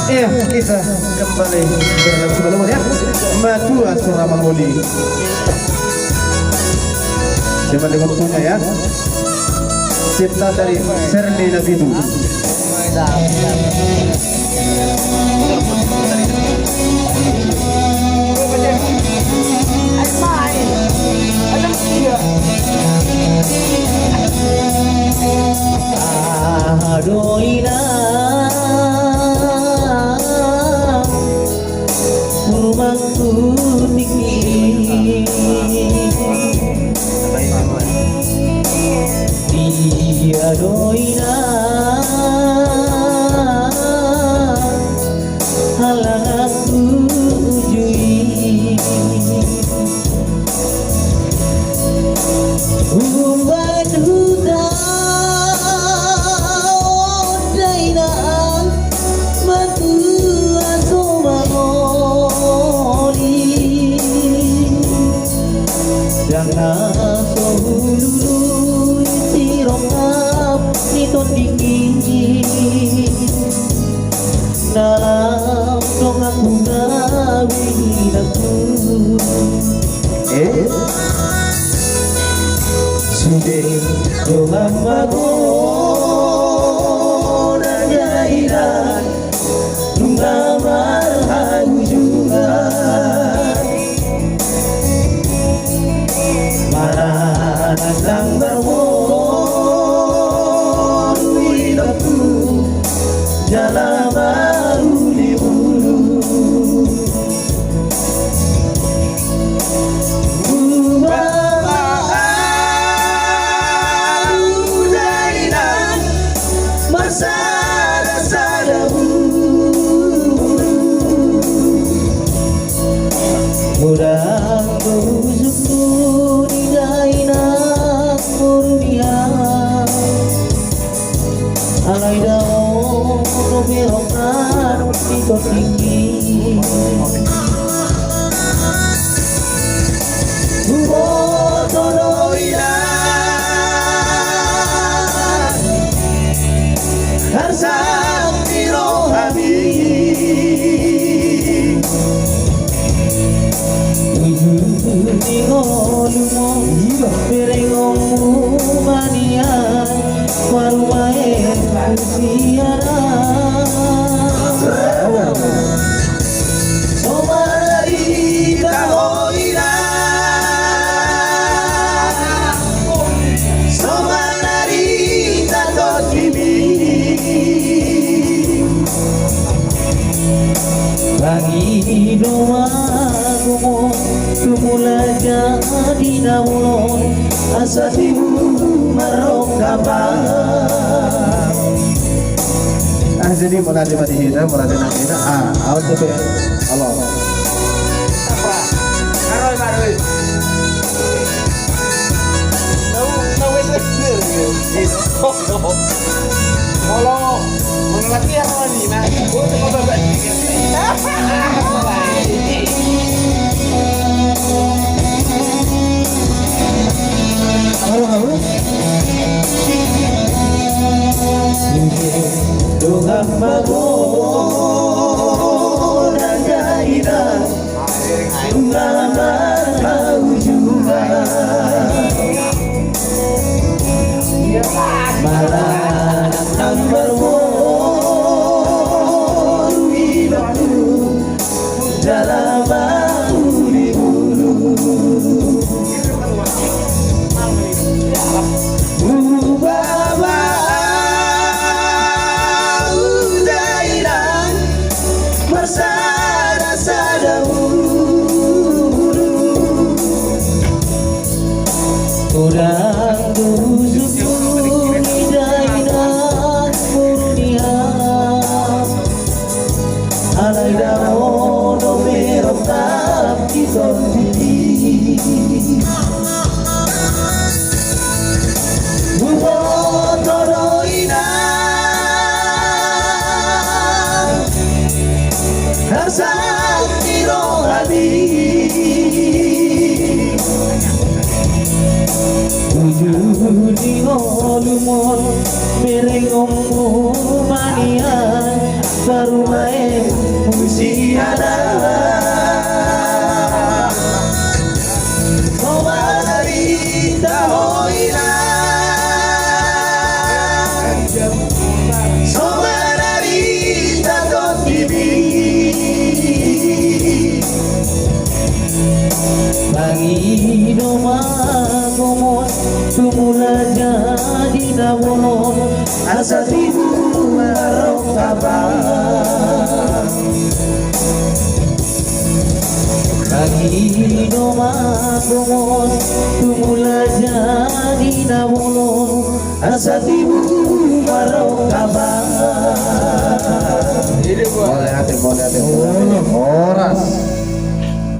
Iya, kita kembali berlangsung dulu ya. Maju Asura Mangoli. Coba dengan punya ya. Cipta dari Serli Nabidu. Adoina rumahku tinggi dia doina halang aku ujui umban hutan daina matu asomangoli jangan sohulu sirongap niton dingin dalam dongak bunga winaku sudah dongak magon ajairan nungga marhagu juga marah datang berwon winakku jalan baru di bulu mudah beruzukku di dainah murunia alai daun roberokan di tinggi Toloina harsam dirohani Ningolumo berengomu manian warumae siara somari kahoina somari takotimi bagi doa kumo kumula jadi namun asatimu marokabah jadi mulai madihina mulai nakina awal tuh Allah apa naroy maroy no wes gitu kalau lagi yang mana nih mas gue cuma babat halo Tuhan magon ajairan nunggamar kau juga malah datang berwon winakku dalam bau di bulu Udang tujuku di dainah murnia alai daun domerok tapi kondisi Bubotodoina harsam dirohani Ujudi ngolumon merengommu manian baru main tumula jadi nawon asa tibu marok kabar bagi doma bongos tumula jadi nawon asa tibu marok kabar Ini gua. Boleh hati, oras.